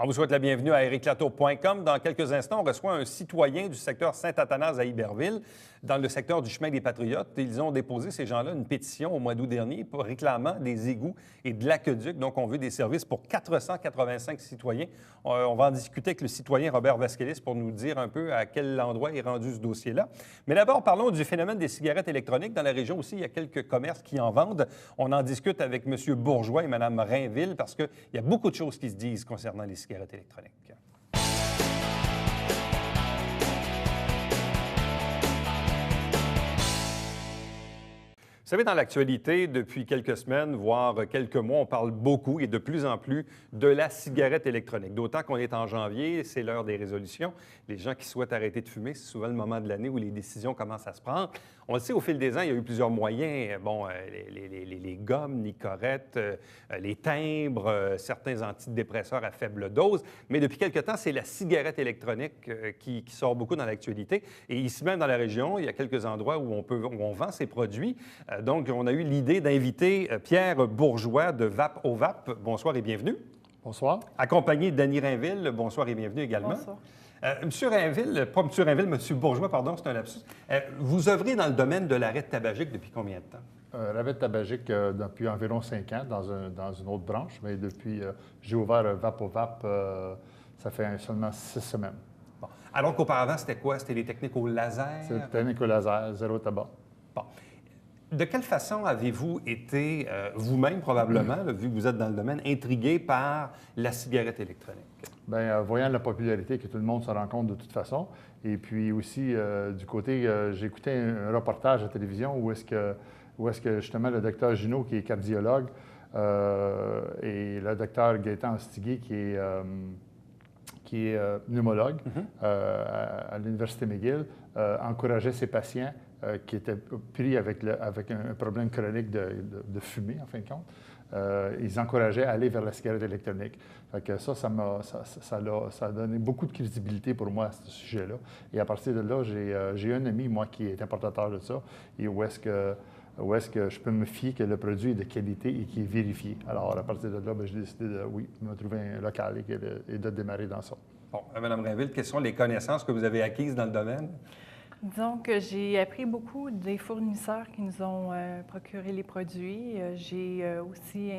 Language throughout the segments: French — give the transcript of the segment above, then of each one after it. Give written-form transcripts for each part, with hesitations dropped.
On vous souhaite la bienvenue à ericlatour.com. Dans quelques instants, on reçoit un citoyen du secteur Saint-Athanase à Iberville, dans le secteur du chemin des Patriotes. Ils ont déposé, ces gens-là, une pétition au mois d'août dernier pour réclamant des égouts et de l'aqueduc. Donc, on veut des services pour 485 citoyens. On va en discuter avec le citoyen Robert Vasquelis pour nous dire un peu à quel endroit est rendu ce dossier-là. Mais d'abord, parlons du phénomène des cigarettes électroniques. Dans la région aussi, il y a quelques commerces qui en vendent. On en discute avec M. Bourgeois et Mme Rainville parce qu'il y a beaucoup de choses qui se disent concernant les cigarettes électroniques. Vous savez, dans l'actualité, depuis quelques semaines, voire quelques mois, on parle beaucoup et de plus en plus de la cigarette électronique. D'autant qu'on est en janvier, c'est l'heure des résolutions. Les gens qui souhaitent arrêter de fumer, c'est souvent le moment de l'année où les décisions commencent à se prendre. On le sait, au fil des ans, il y a eu plusieurs moyens. Bon, les gommes, Nicorette, les timbres, certains antidépresseurs à faible dose. Mais depuis quelque temps, c'est la cigarette électronique qui sort beaucoup dans l'actualité. Et ici même dans la région, il y a quelques endroits où on vend ces produits. Donc, on a eu l'idée d'inviter Pierre Bourgeois de Vape au Vape. Bonsoir et bienvenue. Bonsoir. Accompagné d'Annie Rainville. Bonsoir et bienvenue également. Bonsoir. Monsieur Rainville, pas Monsieur Rainville, Monsieur Bourgeois, pardon, c'est un lapsus. Vous œuvrez dans le domaine de l'arrêt tabagique depuis combien de temps? L'arrêt tabagique depuis environ 5 ans dans une autre branche, mais depuis j'ai ouvert Vape au Vape, ça fait seulement 6 semaines. Bon. Alors qu'auparavant, c'était quoi? C'était les techniques au laser? C'est les techniques au laser, zéro tabac. Bon. De quelle façon avez-vous été, vous-même probablement, là, vu que vous êtes dans le domaine, intrigué par la cigarette électronique? Bien, voyant la popularité que tout le monde se rend compte de toute façon, et puis aussi du côté, j'écoutais un reportage à la télévision où est-ce que justement le docteur Junot, qui est cardiologue, et le docteur Gaétan Ostiguier, qui est pneumologue à l'Université McGill, encourageaient ses patients qui étaient pris avec un problème chronique de fumée, en fin de compte. Ils encourageaient à aller vers la cigarette électronique. Fait que ça a donné beaucoup de crédibilité pour moi à ce sujet-là. Et à partir de là, j'ai un ami, moi, qui est importateur de ça, et où est-ce que je peux me fier que le produit est de qualité et qui est vérifié. Alors, à partir de là, j'ai décidé de me trouver un local et de démarrer dans ça. Bon, Mme Rainville, quelles sont les connaissances que vous avez acquises dans le domaine? Disons que j'ai appris beaucoup des fournisseurs qui nous ont procuré les produits. J'ai aussi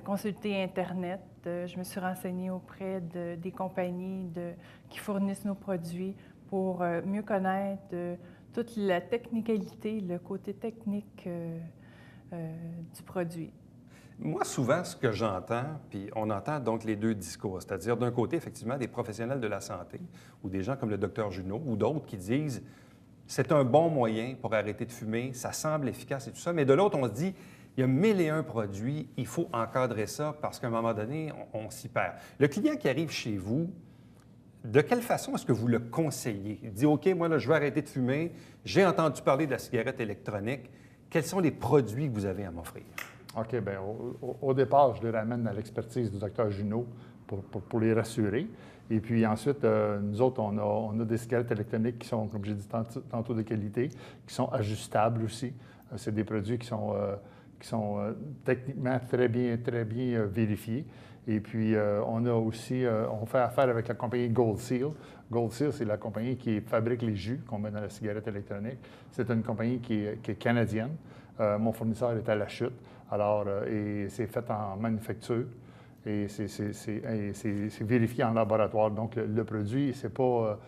consulté Internet. Je me suis renseignée auprès des compagnies qui fournissent nos produits pour mieux connaître toute la technicalité, le côté technique du produit. Moi, souvent, ce que j'entends, puis on entend donc les deux discours, c'est-à-dire d'un côté, effectivement, des professionnels de la santé ou des gens comme le docteur Junot ou d'autres qui disent c'est un bon moyen pour arrêter de fumer, ça semble efficace et tout ça, mais de l'autre, on se dit il y a 1001 produits, il faut encadrer ça parce qu'à un moment donné, on s'y perd. Le client qui arrive chez vous, de quelle façon est-ce que vous le conseillez? Il dit OK, moi, là, je veux arrêter de fumer, j'ai entendu parler de la cigarette électronique. Quels sont les produits que vous avez à m'offrir? OK, bien, au départ, je les ramène à l'expertise du docteur Junot pour les rassurer. Et puis ensuite, nous autres, on a des cigarettes électroniques qui sont, comme j'ai dit tantôt, de qualité, qui sont ajustables aussi. C'est des produits qui sont techniquement très bien vérifiés. Et puis, on fait affaire avec la compagnie Gold Seal. Gold Seal, c'est la compagnie qui fabrique les jus qu'on met dans la cigarette électronique. C'est une compagnie qui est canadienne. Mon fournisseur est à La Chute. Alors, et c'est fait en manufacture et c'est vérifié en laboratoire. Donc, le produit, c'est pas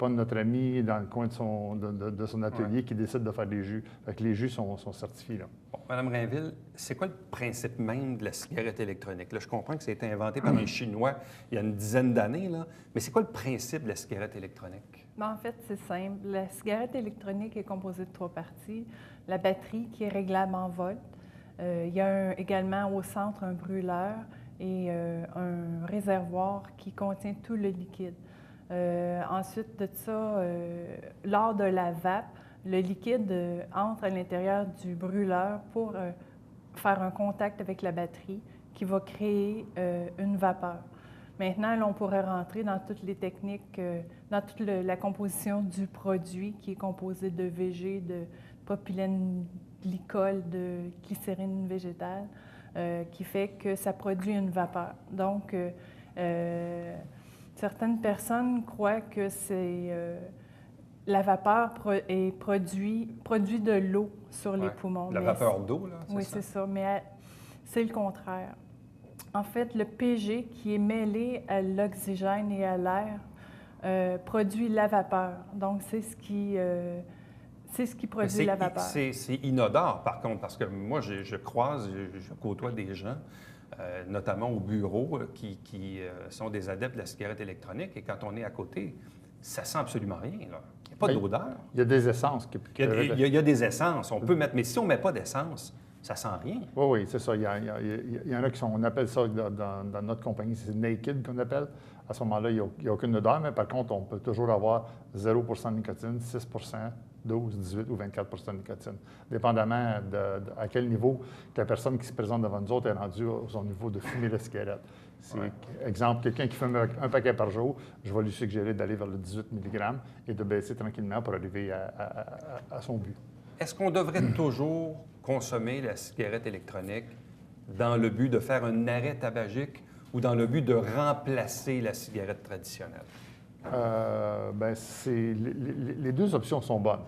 notre ami dans le coin de son atelier qui décide de faire des jus. Fait que les jus sont certifiés, là. Bon, Mme Rainville, c'est quoi le principe même de la cigarette électronique? Là, je comprends que ça a été inventé par un Chinois il y a une dizaine d'années, là, mais c'est quoi le principe de la cigarette électronique? Bien, en fait, c'est simple. La cigarette électronique est composée de 3 parties. La batterie, qui est réglable en volts. Il y a également au centre un brûleur et un réservoir qui contient tout le liquide. Ensuite de ça, lors de la vape, le liquide entre à l'intérieur du brûleur pour faire un contact avec la batterie qui va créer une vapeur. Maintenant, là, on pourrait rentrer dans toutes les techniques, dans toute la composition du produit qui est composé de VG, de propylène glycol, de glycérine végétale, qui fait que ça produit une vapeur. Donc, Certaines personnes croient que la vapeur produit de l'eau sur les poumons. La vapeur d'eau, là, oui, c'est ça, mais c'est le contraire. En fait, le PG qui est mêlé à l'oxygène et à l'air produit la vapeur. Donc, c'est ce qui produit la vapeur. C'est inodore, par contre, parce que moi, je côtoie des gens, notamment au bureau, qui sont des adeptes de la cigarette électronique, et quand on est à côté, ça sent absolument rien, là. Il n'y a pas d'odeur. Il y a des essences. Il y a des essences. On peut mettre, mais si on ne met pas d'essence, ça sent rien. Oui, oui, c'est ça. Il y en a on appelle ça dans notre compagnie, c'est naked qu'on appelle. À ce moment-là, il n'y a aucune odeur, mais par contre, on peut toujours avoir 0 de nicotine, 6 12, 18 ou 24 de nicotine, dépendamment à quel niveau que la personne qui se présente devant nous autres est rendue à son niveau de fumer la cigarette. Exemple, quelqu'un qui fume un paquet par jour, je vais lui suggérer d'aller vers le 18 mg et de baisser tranquillement pour arriver à son but. Est-ce qu'on devrait toujours consommer la cigarette électronique dans le but de faire un arrêt tabagique ou dans le but de remplacer la cigarette traditionnelle? Les deux options sont bonnes.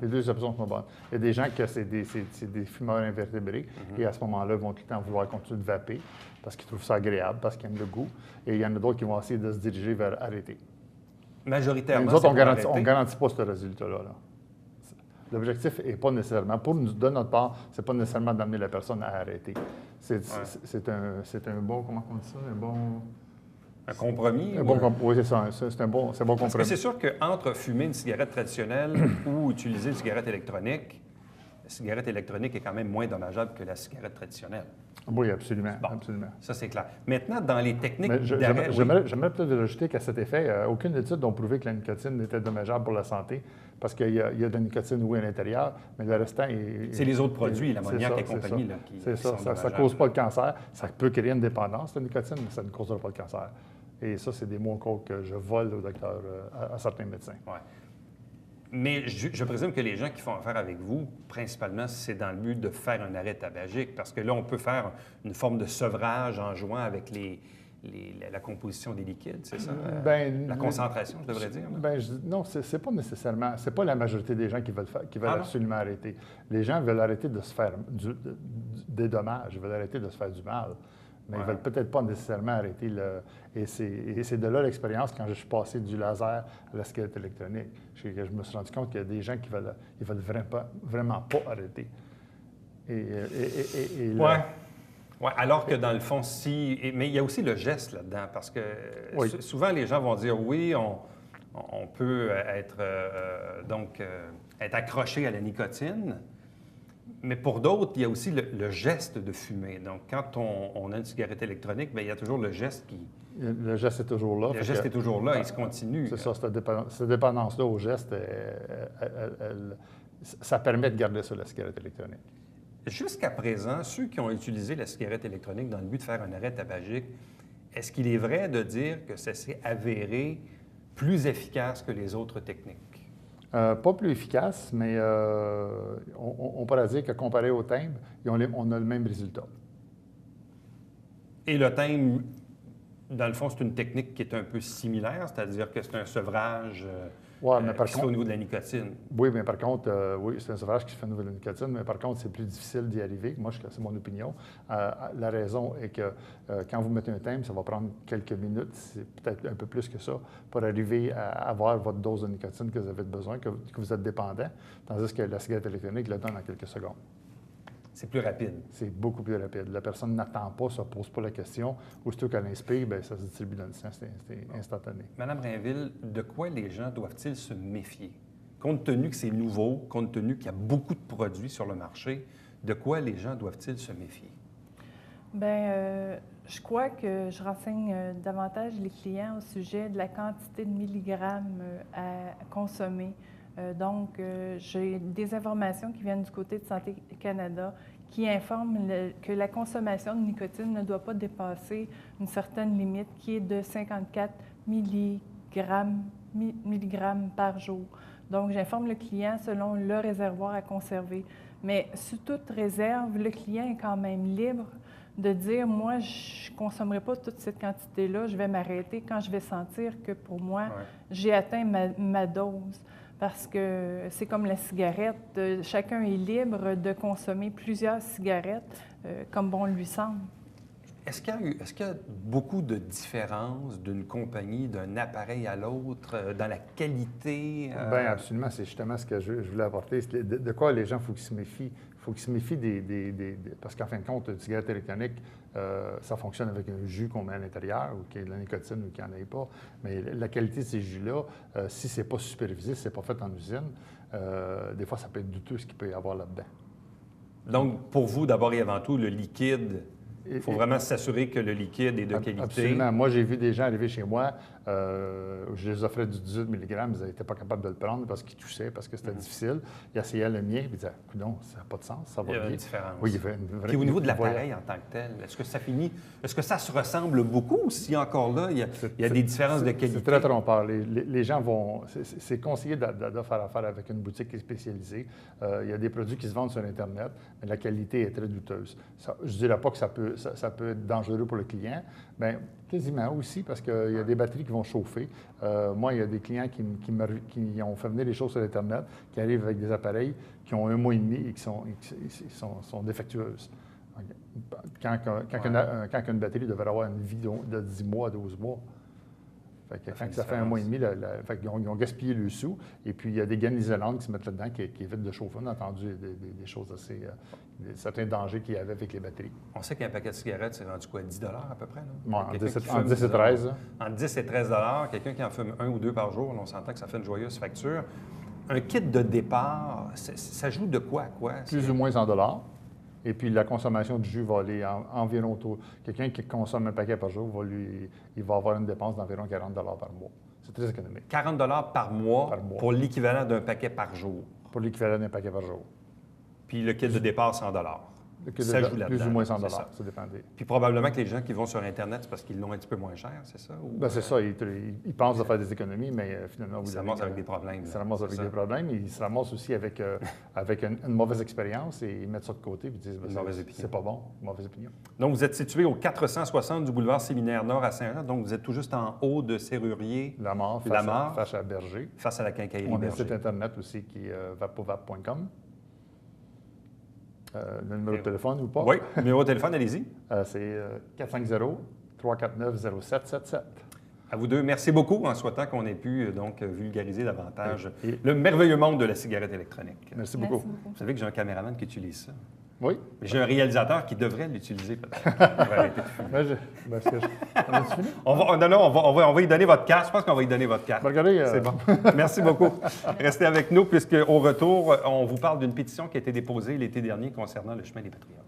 Les deux options sont bonnes. Il y a des gens qui c'est des fumeurs invertébrés et à ce moment-là, ils vont tout le temps vouloir continuer de vaper parce qu'ils trouvent ça agréable, parce qu'ils aiment le goût. Et il y en a d'autres qui vont essayer de se diriger vers arrêter. Majoritairement, nous autres, on ne garantit pas ce résultat-là. L'objectif n'est pas nécessairement, de notre part, c'est pas nécessairement d'amener la personne à arrêter. C'est un bon, comment on dit ça, un compromis? Oui, c'est ça. C'est un bon compromis. Parce que c'est sûr qu'entre fumer une cigarette traditionnelle ou utiliser une cigarette électronique, la cigarette électronique est quand même moins dommageable que la cigarette traditionnelle. Oui, absolument. Bon, absolument. Ça, c'est clair. Maintenant, dans les techniques d'arrêt... J'aimerais peut-être rajouter qu'à cet effet, aucune étude n'a prouvé que la nicotine était dommageable pour la santé, parce qu'il y a de la nicotine, oui, à l'intérieur, mais le restant est... C'est les autres produits, l'ammoniac et compagnie, là, qui c'est ça. sont Ça ne cause pas le cancer. Ça peut créer une dépendance, la nicotine, mais ça ne causera pas le cancer. Et ça, c'est des mots encore que je vole au docteur, à certains médecins. Ouais. Mais je présume que les gens qui font affaire avec vous, principalement, c'est dans le but de faire un arrêt tabagique, parce que là, on peut faire une forme de sevrage en jouant avec la composition des liquides, c'est ça? La concentration, je devrais dire. Non, c'est pas nécessairement... C'est pas la majorité des gens qui veulent absolument arrêter. Les gens veulent arrêter de se faire des dommages, ils veulent arrêter de se faire du mal. Mais ils ne veulent peut-être pas nécessairement arrêter Et c'est de là l'expérience quand je suis passé du laser à la cigarette électronique. Je me suis rendu compte qu'il y a des gens qui veulent vraiment pas arrêter. Alors que dans le fond, mais il y a aussi le geste là-dedans, parce que souvent les gens vont dire oui, on peut être accroché à la nicotine. Mais pour d'autres, il y a aussi le geste de fumer. Donc, quand on a une cigarette électronique, bien, il y a toujours le geste qui... Le geste est toujours là. Le geste est toujours là, il se continue. C'est ça, cette dépendance-là au geste, ça permet de garder ça, la cigarette électronique. Jusqu'à présent, ceux qui ont utilisé la cigarette électronique dans le but de faire un arrêt tabagique, est-ce qu'il est vrai de dire que ça s'est avéré plus efficace que les autres techniques? Pas plus efficace, mais on pourrait dire que comparé au timbre, on a le même résultat. Et le timbre, dans le fond, c'est une technique qui est un peu similaire, c'est-à-dire que c'est un sevrage qui se fait au niveau de la nicotine. Oui, mais par contre, c'est un sevrage qui se fait au niveau de la nicotine, mais par contre, c'est plus difficile d'y arriver. Moi, c'est mon opinion. La raison est que quand vous mettez un timbre, ça va prendre quelques minutes, c'est peut-être un peu plus que ça, pour arriver à avoir votre dose de nicotine que vous avez besoin, que vous êtes dépendant, tandis que la cigarette électronique le donne en quelques secondes. C'est plus rapide. C'est beaucoup plus rapide. La personne n'attend pas, ne se pose pas la question. Aussitôt qu'elle inspire, bien, ça se distribue dans le sang, c'est instantané. Madame Rainville, de quoi les gens doivent-ils se méfier? Compte tenu que c'est nouveau, compte tenu qu'il y a beaucoup de produits sur le marché, de quoi les gens doivent-ils se méfier? Bien, je crois que je renseigne davantage les clients au sujet de la quantité de milligrammes à consommer. Donc, j'ai des informations qui viennent du côté de Santé Canada qui informent que la consommation de nicotine ne doit pas dépasser une certaine limite qui est de 54 milligrammes par jour. Donc, j'informe le client selon le réservoir à conserver. Mais sous toute réserve, le client est quand même libre de dire, moi, je ne consommerai pas toute cette quantité-là, je vais m'arrêter quand je vais sentir que pour moi, j'ai atteint ma dose. Parce que c'est comme la cigarette, chacun est libre de consommer plusieurs cigarettes comme bon lui semble. Est-ce qu'il y a beaucoup de différences d'une compagnie, d'un appareil à l'autre, dans la qualité? Bien, absolument. C'est justement ce que je voulais apporter. De quoi les gens, il faut qu'ils se méfient. Il faut qu'ils se méfient parce qu'en fin de compte, une cigarette électronique, ça fonctionne avec un jus qu'on met à l'intérieur, ou qu'il y ait de la nicotine, ou qu'il n'y en ait pas. Mais la qualité de ces jus-là, si ce n'est pas supervisé, si ce n'est pas fait en usine, des fois, ça peut être douteux ce qu'il peut y avoir là-dedans. Donc, pour vous, d'abord et avant tout, le liquide, il faut vraiment s'assurer que le liquide est de qualité. Absolument. Moi, j'ai vu des gens arriver chez moi, je les offrais du 18 mg, ils n'étaient pas capables de le prendre parce qu'ils toussaient, parce que c'était difficile. Ils essayaient le mien, puis ils disaient « Non, ça n'a pas de sens, ça va bien. » Il y a une différence. Oui, il y avait une vraie... Puis au niveau de l'appareil en tant que tel, est-ce que ça se ressemble beaucoup ou si encore là, il y a des différences de qualité? C'est très trompeur. Les gens vont... C'est conseillé de faire affaire avec une boutique qui est spécialisée. Il y a des produits qui se vendent sur Internet, mais la qualité est très douteuse. Je ne dirais pas que ça peut être dangereux pour le client. Bien, quasiment aussi, parce qu'il y a des batteries qui vont chauffer. Moi, il y a des clients qui ont fait venir des choses sur Internet, qui arrivent avec des appareils qui ont 1 mois et demi et qui sont défectueuses. Quand une batterie devrait avoir une vie de 10 mois à 12 mois. Fait que quand ça fait 1 mois et demi, ils ont gaspillé le sous. Et puis, il y a des gaines isolantes qui se mettent là-dedans qui évitent de chauffer. On a entendu des choses assez... certains dangers qu'il y avait avec les batteries. On sait qu'un paquet de cigarettes, c'est rendu quoi, 10 à peu près? Là? Bon, en 10 et 13. En 10 et 13 quelqu'un qui en fume 1 ou 2 par jour, on s'entend que ça fait une joyeuse facture. Un kit de départ, ça joue de quoi à quoi? Plus ou moins 100 $. Et puis, la consommation du jus va aller environ autour. Quelqu'un qui consomme un paquet par jour, il va avoir une dépense d'environ 40 $ par mois. C'est très économique. 40 $ par mois pour l'équivalent d'un paquet par jour. Pour l'équivalent d'un paquet par jour. Puis le kit de départ, 100 $. Ça joue là-dedans. Plus ou moins 100 $, ça dépend. Puis probablement que les gens qui vont sur Internet, c'est parce qu'ils l'ont un petit peu moins cher, c'est ça? Bien, c'est ça. Ils pensent de faire des économies, mais finalement... Ils se ramassent avec des problèmes. Ils se ramassent avec des problèmes. Ils se ramassent aussi avec une mauvaise expérience et ils mettent ça de côté et ils disent c'est pas bon, mauvaise opinion. Donc, vous êtes situé au 460 du boulevard Séminaire-Nord à Saint-Jean. Donc, vous êtes tout juste en haut de Serrurier. Lamar, face à Berger. Face à la quincaillerie On a Berger. un site Internet aussi qui est vapovap.com. Le numéro de téléphone ou pas? Oui, le numéro de téléphone, allez-y. C'est 450-349-0777. À vous deux, merci beaucoup en souhaitant qu'on ait pu donc vulgariser davantage le merveilleux monde de la cigarette électronique. Merci beaucoup. Vous savez que j'ai un caméraman qui utilise ça. Oui. Mais j'ai un réalisateur qui devrait l'utiliser peut-être. On va arrêter de fumer. On va lui donner votre carte. Je pense qu'on va lui donner votre carte. Regardez, c'est bon. Merci beaucoup. Restez avec nous puisqu'au retour, on vous parle d'une pétition qui a été déposée l'été dernier concernant le chemin des Patriotes.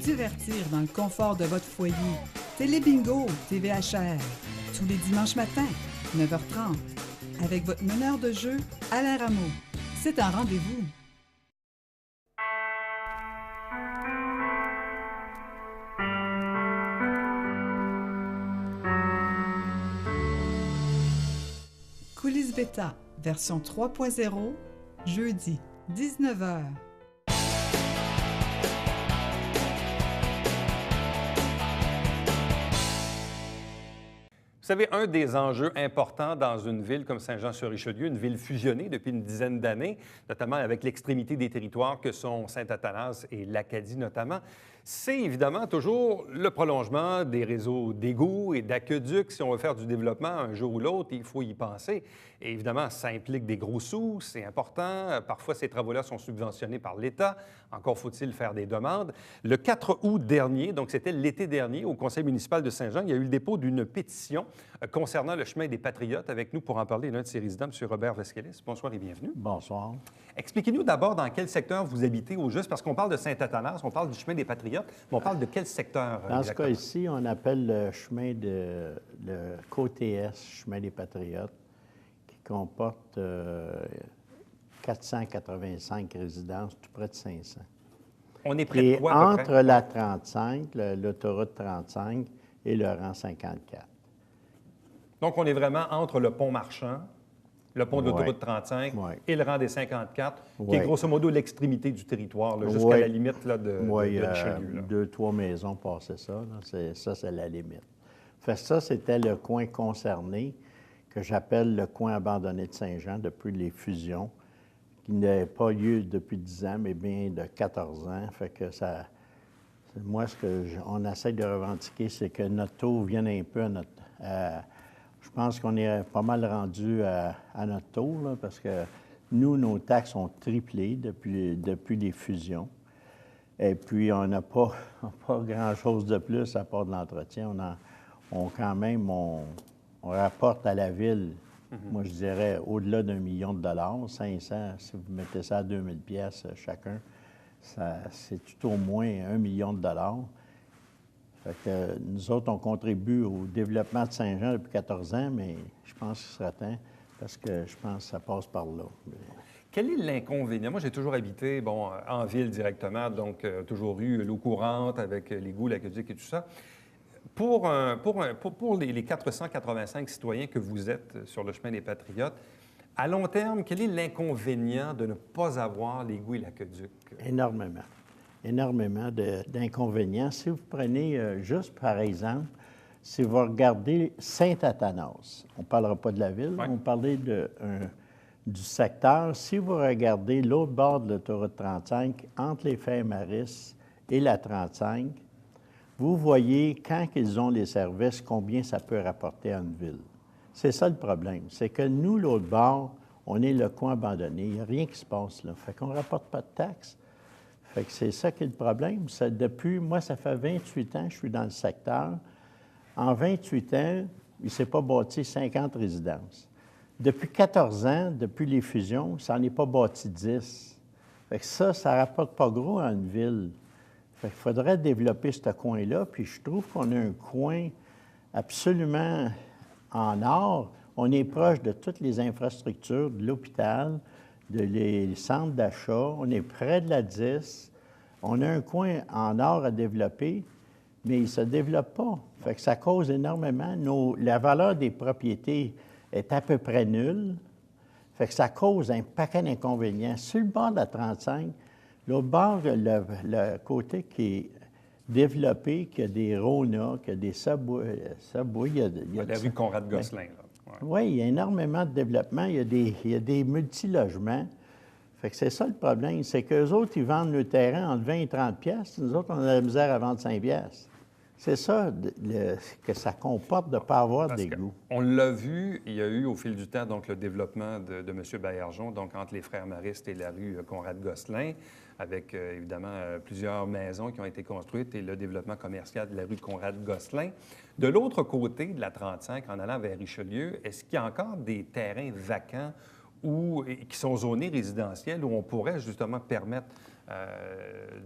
Divertir dans le confort de votre foyer. Télébingo, TVHR, tous les dimanches matins, 9h30, avec votre meneur de jeu, Alain Rameau. C'est un rendez-vous. Coulisses Bêta, version 3.0, jeudi, 19h. Vous savez, un des enjeux importants dans une ville comme Saint-Jean-sur-Richelieu, une ville fusionnée depuis une dizaine d'années, notamment avec l'extrémité des territoires que sont Saint-Athanas et l'Acadie notamment, C'est évidemment toujours le prolongement des réseaux d'égouts et d'aqueducs. Si on veut faire du développement un jour ou l'autre, il faut y penser. Et évidemment, ça implique des gros sous, c'est important. Parfois, ces travaux-là sont subventionnés par l'État. Encore faut-il faire des demandes. Le 4 août dernier, donc c'était l'été dernier, au Conseil municipal de Saint-Jean, il y a eu le dépôt d'une pétition concernant le chemin des Patriotes. Avec nous pour en parler, l'un de ses résidents, M. Robert Vesquelis. Bonsoir et bienvenue. Bonsoir. Expliquez-nous d'abord dans quel secteur vous habitez au juste, parce qu'on parle de Saint-Athanas, on parle du chemin des Patriotes, mais on parle de quel secteur? Dans ce cas ici, on appelle le chemin de le côté Est, chemin des Patriotes, qui comporte 485 résidences, tout près de 500. On est près de Et quoi, à peu entre près? la 35, l'autoroute 35 et le rang 54. Donc, on est vraiment entre le pont Marchand, le pont de l'autoroute 35 Ouais. et le rang des 54, qui est Ouais. grosso modo l'extrémité du territoire, là, jusqu'à Ouais. la limite là, de chez nous. Là. 2-3 maisons passaient ça. Là. C'est la limite. Fait que ça, c'était le coin concerné, que j'appelle le coin abandonné de Saint-Jean depuis les fusions, qui n'avait pas lieu depuis 10 ans, mais bien de 14 ans. Fait que ça... Moi, on essaie de revendiquer, c'est que notre taux vienne un peu à notre... je pense qu'on est pas mal rendu à notre taux, là, parce que nous, nos taxes ont triplé depuis les fusions. Et puis, on n'a pas grand-chose de plus à part de l'entretien. On rapporte à la ville, moi, je dirais, au-delà d'1 million de dollars, 500, si vous mettez ça à 2000 pièces chacun, c'est tout au moins 1 million de dollars. Fait que nous autres, on contribue au développement de Saint-Jean depuis 14 ans, mais je pense qu'il sera temps, parce que je pense que ça passe par là. Quel est l'inconvénient? Moi, j'ai toujours habité en ville directement, donc toujours eu l'eau courante avec l'égout, l'aqueduc et tout ça. Pour les 485 citoyens que vous êtes sur le chemin des Patriotes, à long terme, quel est l'inconvénient de ne pas avoir l'égout et l'aqueduc? Énormément. Énormément d'inconvénients. Si vous prenez juste, par exemple, si vous regardez Saint-Athanas, on ne parlera pas de la ville, Ouais. on parlait du secteur. Si vous regardez l'autre bord de l'autoroute 35, entre les Fers-Maris et la 35, vous voyez, quand ils ont les services, combien ça peut rapporter à une ville. C'est ça le problème. C'est que nous, l'autre bord, on est le coin abandonné. Il n'y a rien qui se passe là. Fait qu'on ne rapporte pas de taxes. Fait que c'est ça qui est le problème. Moi, ça fait 28 ans que je suis dans le secteur. En 28 ans, il ne s'est pas bâti 50 résidences. Depuis 14 ans, depuis les fusions, ça n'en est pas bâti 10. Fait que ça ne rapporte pas gros à une ville. Fait qu'il faudrait développer ce coin-là. Puis je trouve qu'on a un coin absolument en or. On est proche de toutes les infrastructures, de l'hôpital, les centres d'achat. On est près de la 10. On a un coin en or à développer, mais il ne se développe pas. Fait que ça cause énormément. La valeur des propriétés est à peu près nulle. Fait que ça cause un paquet d'inconvénients. Sur le bord de la 35, l'autre bord, le côté qui est développé, qui a des Rona, qui a des Subway, il y a La rue Conrad-Gosselin. là. Ouais. Oui, il y a énormément de développement. Il y a des multilogements. Fait que c'est ça le problème. C'est qu'eux autres, ils vendent le terrain entre 20 et 30 piastres. Nous autres, on a la misère à vendre 5 piastres. C'est ça que ça comporte de ne pas avoir Parce d'égout. on l'a vu, il y a eu au fil du temps donc, le développement de M. Baillargeon, donc entre les Frères Maristes et la rue Conrad-Gosselin, avec évidemment plusieurs maisons qui ont été construites et le développement commercial de la rue Conrad-Gosselin. De l'autre côté de la 35, en allant vers Richelieu, est-ce qu'il y a encore des terrains vacants qui sont zonés résidentiels où on pourrait justement permettre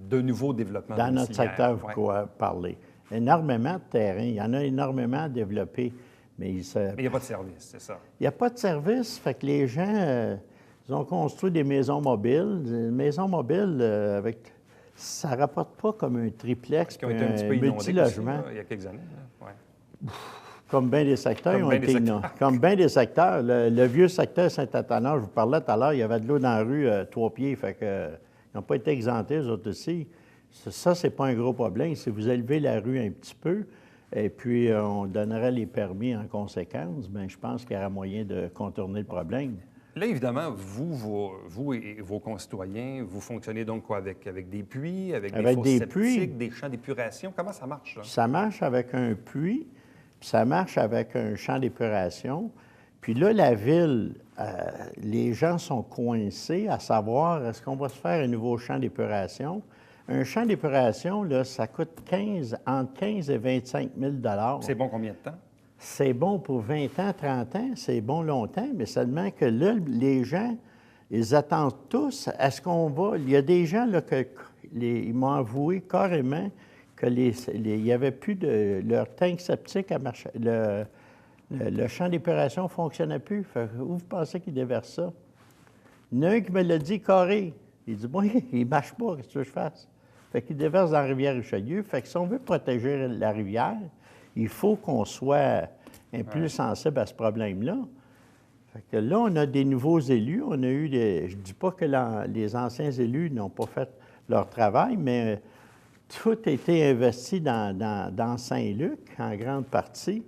de nouveaux développements Dans notre domiciliaires? secteur, vous Ouais. pouvez parler. Énormément de terrains. Il y en a énormément à développer. Mais Mais il n'y a pas de service, c'est ça. il n'y a pas de service. Fait que les gens, ils ont construit des maisons mobiles. Des maisons mobiles, ça ne rapporte pas comme un triplex, Qui ont été un petit peu un inondés multilogement. aussi, là, il y a quelques années. Là. Ouais. Comme bien des secteurs, Comme ils ont bien été des secteurs. inondés. Comme bien des secteurs. Le vieux secteur Saint-Athanas, je vous parlais tout à l'heure, il y avait de l'eau dans la rue 3 pieds. Fait que, ils n'ont pas été exemptés, eux autres aussi. Ça, c'est pas un gros problème. Si vous élevez la rue un petit peu, et puis on donnerait les permis en conséquence, bien, je pense qu'il y aura moyen de contourner le problème. Là, évidemment, vous et vos concitoyens, vous fonctionnez donc quoi, avec des puits, avec des fosses septiques, des champs d'épuration? Comment ça marche, là? Ça marche avec un puits, puis ça marche avec un champ d'épuration. Puis là, la ville, les gens sont coincés à savoir, est-ce qu'on va se faire un nouveau champ d'épuration? Un champ d'épuration, là, ça coûte entre 15 et 25 000 $. C'est bon combien de temps? C'est bon pour 20 ans, 30 ans, c'est bon longtemps, mais seulement que là, les gens, ils attendent tous, est-ce qu'on va... Il y a des gens, là, ils m'ont avoué carrément qu'il n'y avait plus de... Leur tank septique à marcher... Le champ d'épuration ne fonctionnait plus. Fait, où vous pensez qu'ils déversent ça? Il y en a un qui me l'a dit carré. Il dit, moi, il ne marche pas, qu'est-ce que je fasse? Fait qu'il déverse dans la rivière Richelieu. Fait que si on veut protéger la rivière, il faut qu'on soit un plus sensible à ce problème-là. Fait que là, on a des nouveaux élus. On a eu des... Je ne dis pas que les anciens élus n'ont pas fait leur travail, mais tout a été investi dans Saint-Luc, en grande partie.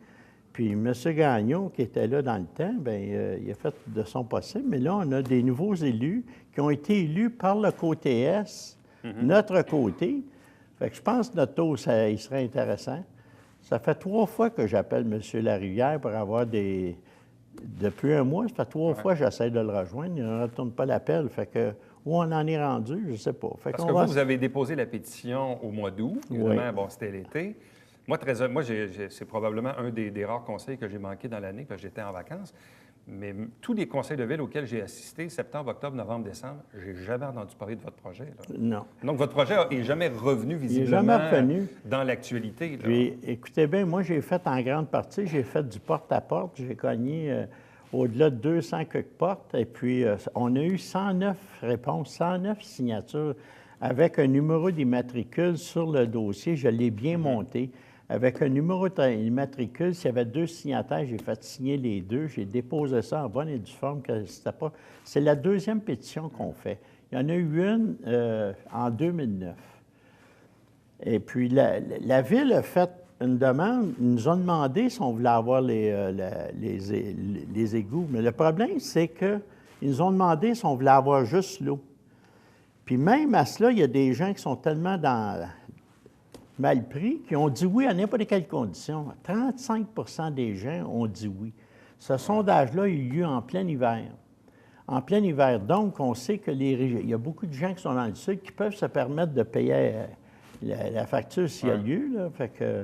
Puis M. Gagnon, qui était là dans le temps, bien, il a fait de son possible. Mais là, on a des nouveaux élus qui ont été élus par le côté Est, notre côté. Fait que je pense que notre taux, il serait intéressant. Ça fait 3 fois que j'appelle M. Larivière pour avoir des... Depuis un mois, ça fait 3 fois que j'essaie de le rejoindre. Il ne retourne pas l'appel. Fait que où on en est rendu, je ne sais pas. Fait Parce que vous avez déposé la pétition au mois d'août. Évidemment, bon, c'était l'été. Moi, c'est probablement un des rares conseils que j'ai manqué dans l'année, parce que j'étais en vacances. Mais tous les conseils de ville auxquels j'ai assisté, septembre, octobre, novembre, décembre, j'ai jamais entendu parler de votre projet, là. Non. Donc, votre projet n'est jamais revenu visiblement dans l'actualité, là. Puis, écoutez bien, moi, j'ai fait en grande partie, j'ai fait du porte-à-porte. J'ai cogné au-delà de 200 quelques portes. Et puis, on a eu 109 réponses, 109 signatures avec un numéro d'immatricule sur le dossier. Je l'ai bien monté. Avec un numéro d'immatricule, s'il y avait 2 signataires, j'ai fait signer les 2. J'ai déposé ça en bonne et due forme. C'est la 2e pétition qu'on fait. Il y en a eu une en 2009. Et puis, la Ville a fait une demande. Ils nous ont demandé si on voulait avoir les égouts. Mais le problème, c'est qu'ils nous ont demandé si on voulait avoir juste l'eau. Puis même à cela, il y a des gens qui sont tellement mal pris, qui ont dit oui à n'importe quelle condition. 35 des gens ont dit oui. Ce sondage-là a eu lieu en plein hiver. En plein hiver. Donc, on sait que il y a beaucoup de gens qui sont dans le sud qui peuvent se permettre de payer la facture s'il y a lieu. Là. Fait que...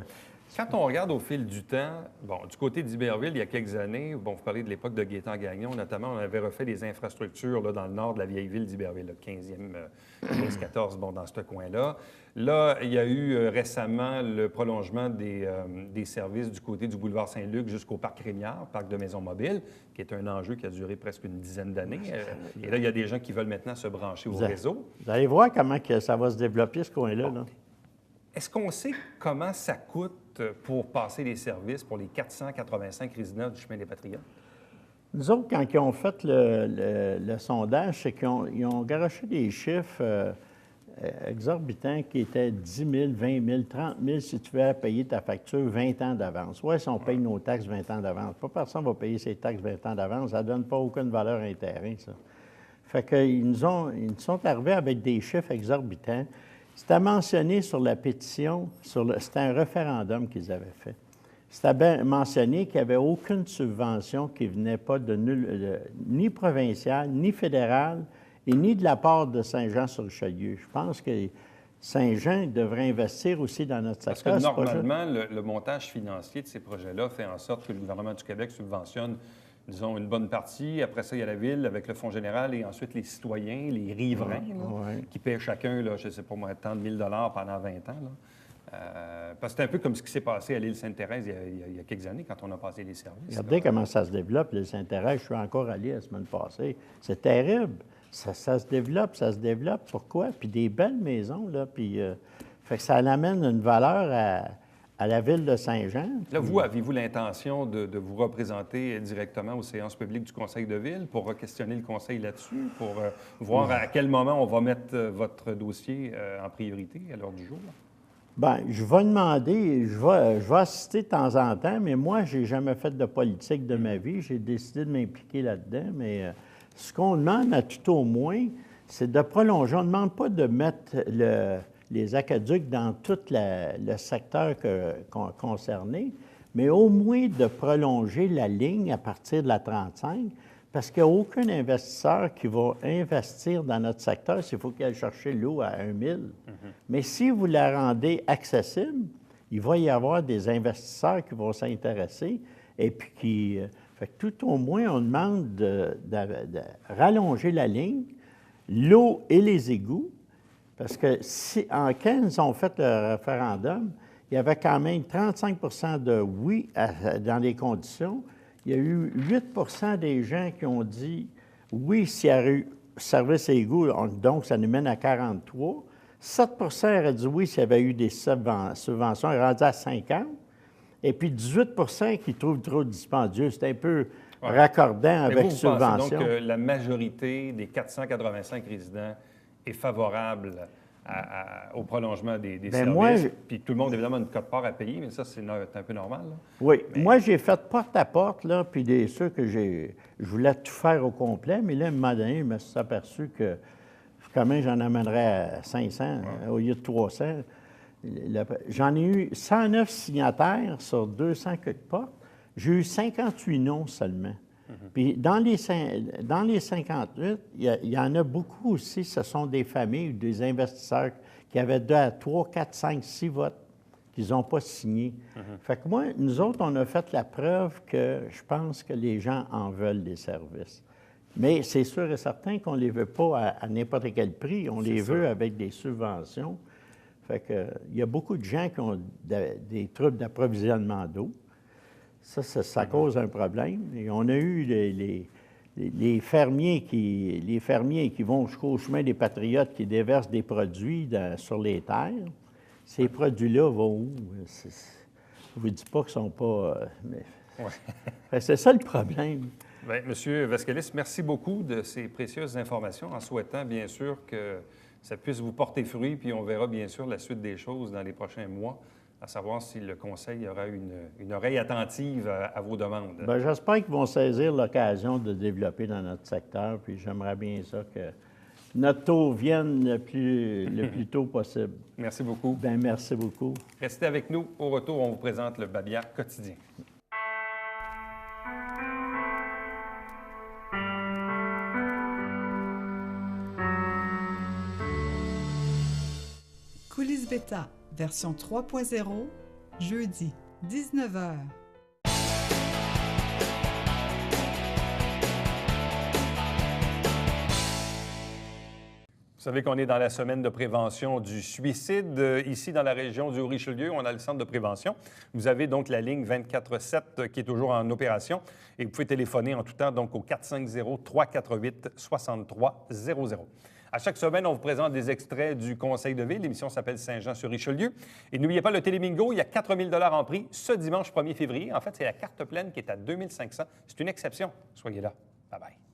Quand on regarde au fil du temps, bon, du côté d'Iberville, il y a quelques années, bon, vous parlez de l'époque de Gaétan-Gagnon, notamment, on avait refait des infrastructures là, dans le nord de la vieille ville d'Iberville, le 15e, bon, dans ce coin-là. Là, il y a eu récemment le prolongement des services du côté du boulevard Saint-Luc jusqu'au parc Rémiard, parc de maisons mobiles, qui est un enjeu qui a duré presque une dizaine d'années. Et là, il y a des gens qui veulent maintenant se brancher au réseau. Vous allez voir comment que ça va se développer, ce coin-là. Là. Est-ce qu'on sait comment ça coûte pour passer les services pour les 485 résidents du chemin des Patriotes? Nous autres, quand ils ont fait le sondage, c'est qu'ils ont garoché des chiffres exorbitants qui étaient 10 000, 20 000, 30 000 si tu veux payer ta facture 20 ans d'avance. Oui, si on paye nos taxes 20 ans d'avance. Pas personne ne va payer ses taxes 20 ans d'avance. Ça ne donne pas aucune valeur à un terrain, ça. Fait qu'ils nous sont arrivés avec des chiffres exorbitants. C'était mentionné sur la pétition, c'était un référendum qu'ils avaient fait. C'était mentionné qu'il n'y avait aucune subvention qui ne venait pas ni provinciale, ni fédérale, et ni de la part de Saint-Jean-sur-Richelieu. Je pense que Saint-Jean devrait investir aussi dans notre secteur. Parce que normalement, le montage financier de ces projets-là fait en sorte que le gouvernement du Québec subventionne, disons, une bonne partie. Après ça, il y a la Ville avec le Fonds général et ensuite les citoyens, les riverains, qui paient chacun, là, je ne sais pas moi, tant de 1 000 $ pendant 20 ans. Là. Parce que c'est un peu comme ce qui s'est passé à l'île Sainte-Thérèse il y a quelques années quand on a passé les services. Regardez comment ça se développe, l'île Sainte-Thérèse. Je suis encore allé la semaine passée. C'est terrible. Ça se développe, ça se développe. Pourquoi? Puis des belles maisons, là. Puis fait que ça amène une valeur à la ville de Saint-Jean. Là, vous, avez-vous l'intention de vous représenter directement aux séances publiques du Conseil de ville pour questionner le Conseil là-dessus, pour voir à quel moment on va mettre votre dossier en priorité à l'heure du jour? Bien, je vais demander, je vais assister de temps en temps, mais moi, je n'ai jamais fait de politique de ma vie. J'ai décidé de m'impliquer là-dedans, mais Ce qu'on demande à tout au moins, c'est de prolonger. On ne demande pas de mettre les aqueducs dans tout le secteur concerné, mais au moins de prolonger la ligne à partir de la 35, parce qu'il n'y a aucun investisseur qui va investir dans notre secteur s'il faut qu'il aille chercher l'eau à 1 000. Mais si vous la rendez accessible, il va y avoir des investisseurs qui vont s'intéresser et puis qui... fait que tout au moins, on demande de rallonger la ligne, l'eau et les égouts, parce que quand ils ont fait le référendum, il y avait quand même 35 de oui dans les conditions. Il y a eu 8 des gens qui ont dit oui s'il y a eu service à égouts, donc ça nous mène à 43. 7 auraient dit oui s'il y avait eu des subventions, est rendu à 50. Et puis 18 qui trouvent trop dispendieux. C'est un peu raccordant avec subvention. Pensez donc que la majorité des 485 résidents est favorable au prolongement des services. Puis tout le monde, évidemment, a une cote-part à payer, mais ça, c'est un peu normal. Là. Oui. Mais... Moi, j'ai fait porte-à-porte, là, puis des ceux que je voulais tout faire au complet, mais là, à un moment donné, je me suis aperçu que quand même, j'en amènerais à 500 au lieu de 300. J'en ai eu 109 signataires sur 200 quelque portes. J'ai eu 58 noms seulement. Puis dans les 58, il y en a beaucoup aussi, ce sont des familles ou des investisseurs qui avaient 2 à 3, 4, 5, 6 votes qu'ils n'ont pas signés. Fait que moi, nous autres, on a fait la preuve que je pense que les gens en veulent des services. Mais c'est sûr et certain qu'on ne les veut pas à n'importe quel prix. On les veut avec des subventions. Fait que, il y a beaucoup de gens qui ont des troubles d'approvisionnement d'eau. Ça cause un problème. Et on a eu les fermiers qui vont jusqu'au chemin des Patriotes qui déversent des produits sur les terres. Ces produits-là vont où? Je ne vous dis pas qu'ils ne sont pas... c'est ça le problème. Bien, M. Vaskalis, merci beaucoup de ces précieuses informations, en souhaitant bien sûr que ça puisse vous porter fruit, puis on verra bien sûr la suite des choses dans les prochains mois, à savoir si le Conseil aura une oreille attentive à vos demandes. Bien, j'espère qu'ils vont saisir l'occasion de développer dans notre secteur, puis j'aimerais bien ça que notre tour vienne le plus tôt possible. Merci beaucoup. Bien, merci beaucoup. Restez avec nous. Au retour, on vous présente le Babia quotidien. Coulisses Bêta, version 3.0, jeudi, 19h. Vous savez qu'on est dans la semaine de prévention du suicide. Ici, dans la région du Haut-Richelieu, on a le centre de prévention. Vous avez donc la ligne 24-7 qui est toujours en opération et vous pouvez téléphoner en tout temps donc au 450-348-6300. À chaque semaine, on vous présente des extraits du Conseil de ville. L'émission s'appelle Saint-Jean-sur-Richelieu. Et n'oubliez pas le Télébingo, il y a 4 000 $ en prix ce dimanche 1er février. En fait, c'est la carte pleine qui est à 2 500. C'est une exception. Soyez là. Bye-bye.